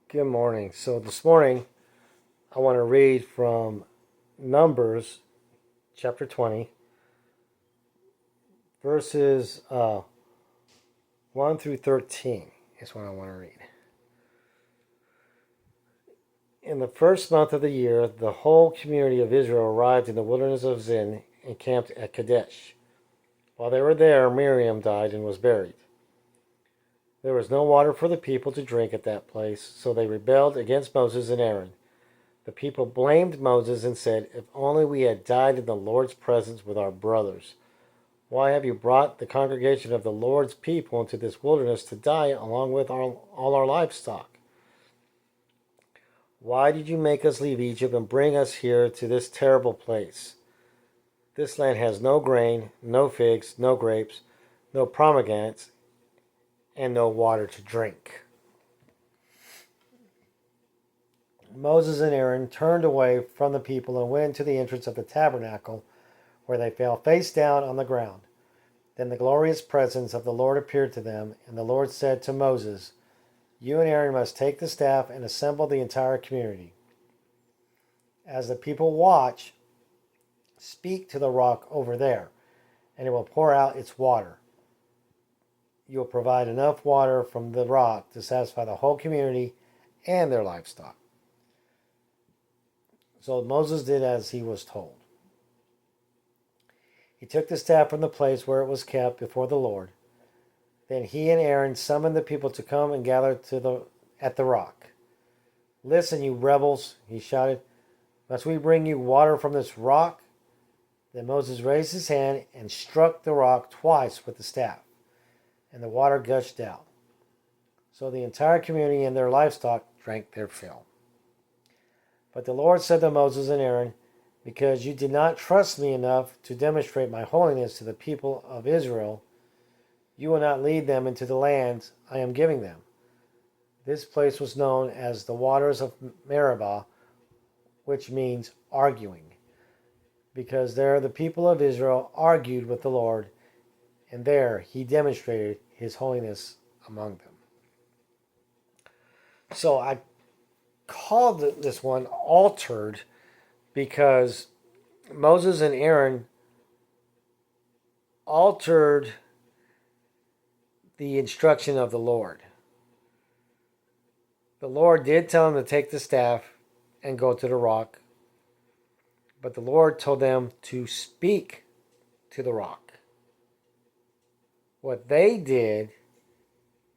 Good morning. So this morning I want to read from Numbers chapter 20, verses 1 through 13 is what I want to read. In the first month of the year, the whole community of Israel arrived in the wilderness of Zin and camped at Kadesh. While they were there, Miriam died and was buried. There was no water for the people to drink at that place, so they rebelled against Moses and Aaron. The people blamed Moses and said, "If only we had died in the Lord's presence with our brothers. Why have you brought the congregation of the Lord's people into this wilderness to die along with all our livestock? Why did you make us leave Egypt and bring us here to this terrible place? This land has no grain, no figs, no grapes, no pomegranates, and no water to drink." Moses and Aaron turned away from the people and went to the entrance of the tabernacle, where they fell face down on the ground. Then the glorious presence of the Lord appeared to them, and the Lord said to Moses, "You and Aaron must take the staff and assemble the entire community. As the people watch, speak to the rock over there, and it will pour out its water. You will provide enough water from the rock to satisfy the whole community and their livestock." So Moses did as he was told. He took the staff from the place where it was kept before the Lord. Then he and Aaron summoned the people to come and gather at the rock. "Listen, you rebels," he shouted. "Must we bring you water from this rock?" Then Moses raised his hand and struck the rock twice with the staff, and the water gushed out. So the entire community and their livestock drank their fill. But the Lord said to Moses and Aaron, "Because you did not trust me enough to demonstrate my holiness to the people of Israel, you will not lead them into the land I am giving them." This place was known as the waters of Meribah, which means arguing, because there the people of Israel argued with the Lord, and there he demonstrated his holiness among them. So I called this one altered because Moses and Aaron altered the instruction of the Lord. The Lord did tell them to take the staff and go to the rock, but the Lord told them to speak to the rock. What they did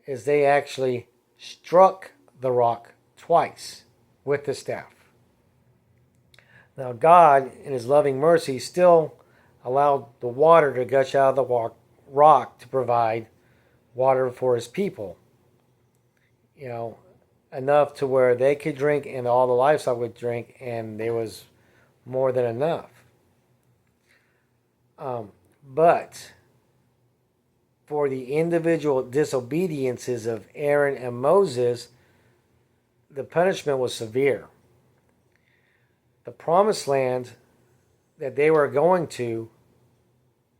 is they actually struck the rock twice with the staff. Now God, in his loving mercy, still allowed the water to gush out of the rock to provide water for his people. Enough to where they could drink and all the livestock would drink, and there was more than enough. But for the individual disobediences of Aaron and Moses, the punishment was severe. The promised land that they were going to,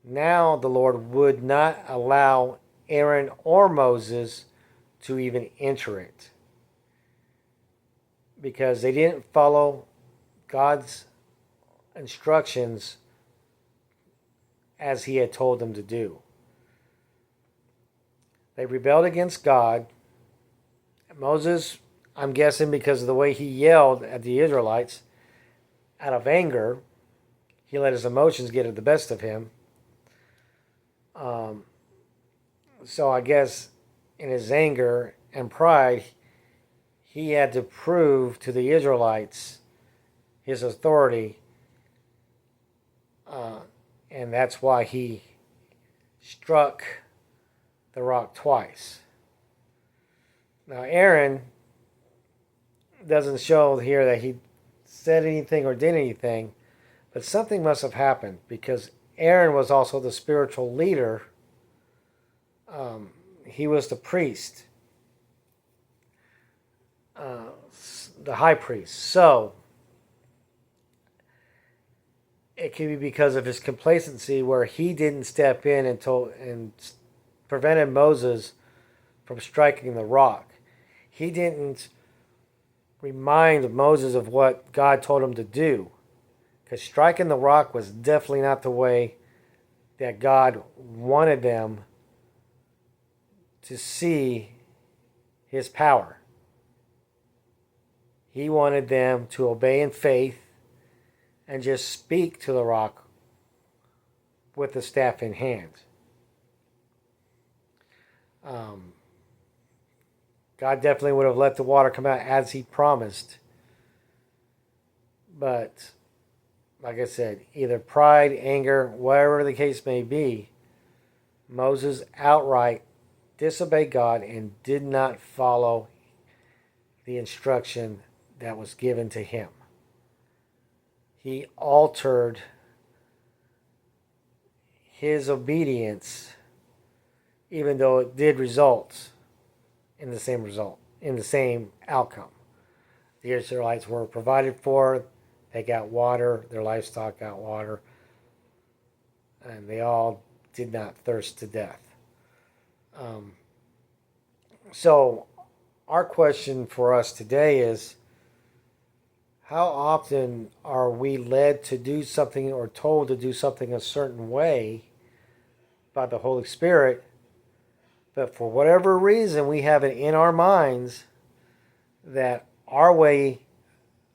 now the Lord would not allow Aaron or Moses to even enter it, because they didn't follow God's instructions as he had told them to do. They rebelled against God. Moses, I'm guessing because of the way he yelled at the Israelites, out of anger, he let his emotions get the best of him. So I guess in his anger and pride, he had to prove to the Israelites his authority, and that's why he struck the rock twice. Now Aaron doesn't show here that he said anything or did anything, but something must have happened, because Aaron was also the spiritual leader. He was the priest, the high priest. So it could be because of his complacency, where he didn't step in and prevented Moses from striking the rock. He didn't remind Moses of what God told him to do. Because striking the rock was definitely not the way that God wanted them to see his power. He wanted them to obey in faith and just speak to the rock with the staff in hand. God definitely would have let the water come out as he promised. But, like I said, either pride, anger, whatever the case may be, Moses outright disobeyed God and did not follow the instruction that was given to him. He altered his obedience, even though it did result in the same outcome. The Israelites were provided for, they got water, their livestock got water, and they all did not thirst to death. So our question for us today is, how often are we led to do something or told to do something a certain way by the Holy Spirit, but for whatever reason we have it in our minds that our way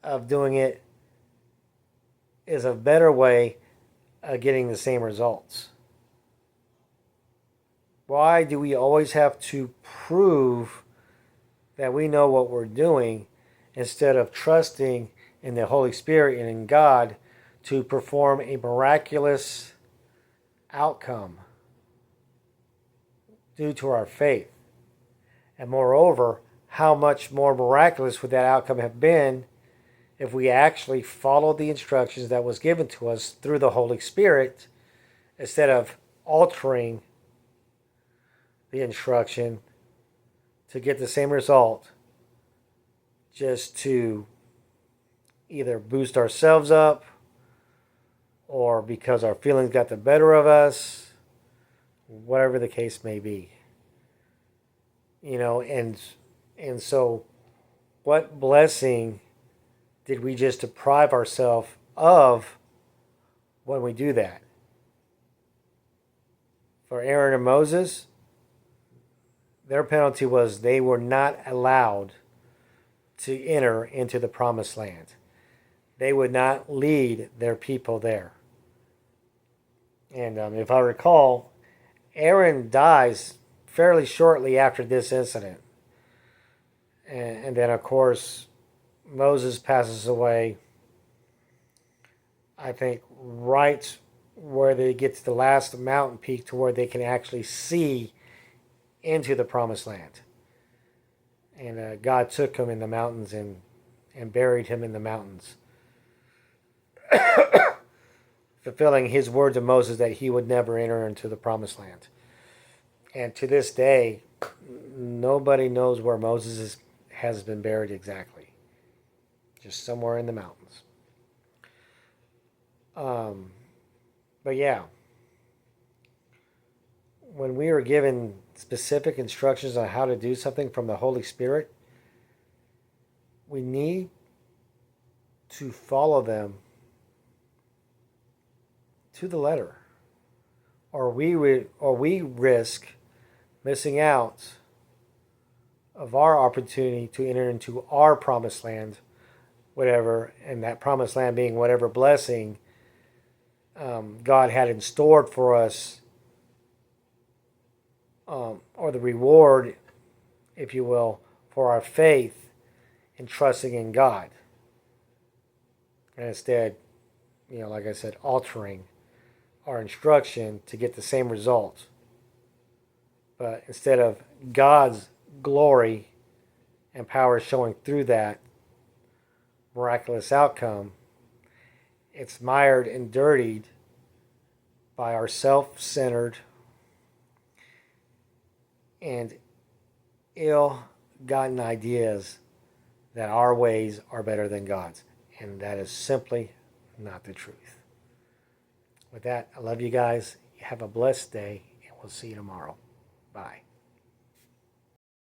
of doing it is a better way of getting the same results? Why do we always have to prove that we know what we're doing instead of trusting in the Holy Spirit and in God to perform a miraculous outcome due to our faith? And moreover, how much more miraculous would that outcome have been if we actually followed the instructions that was given to us through the Holy Spirit instead of altering the instruction to get the same result, just to either boost ourselves up or because our feelings got the better of us, whatever the case may be. And so what blessing did we just deprive ourselves of when we do that? For Aaron and Moses, their penalty was they were not allowed to enter into the promised land. They would not lead their people there. And if I recall, Aaron dies fairly shortly after this incident. And then, of course, Moses passes away, I think, right where they get to the last mountain peak to where they can actually see into the promised land. And God took him in the mountains and buried him in the mountains, fulfilling his word to Moses that he would never enter into the promised land. And to this day, nobody knows where Moses has been buried exactly. Just somewhere in the mountains. But yeah, when we are given specific instructions on how to do something from the Holy Spirit, we need to follow them to the letter, or we risk missing out of our opportunity to enter into our promised land, whatever, and that promised land being whatever blessing God had in store for us, or the reward, if you will, for our faith in trusting in God. And instead, like I said, altering our instruction to get the same result. But instead of God's glory and power showing through that miraculous outcome, it's mired and dirtied by our self-centered and ill-gotten ideas that our ways are better than God's. And that is simply not the truth. With that, I love you guys. Have a blessed day, and we'll see you tomorrow. Bye.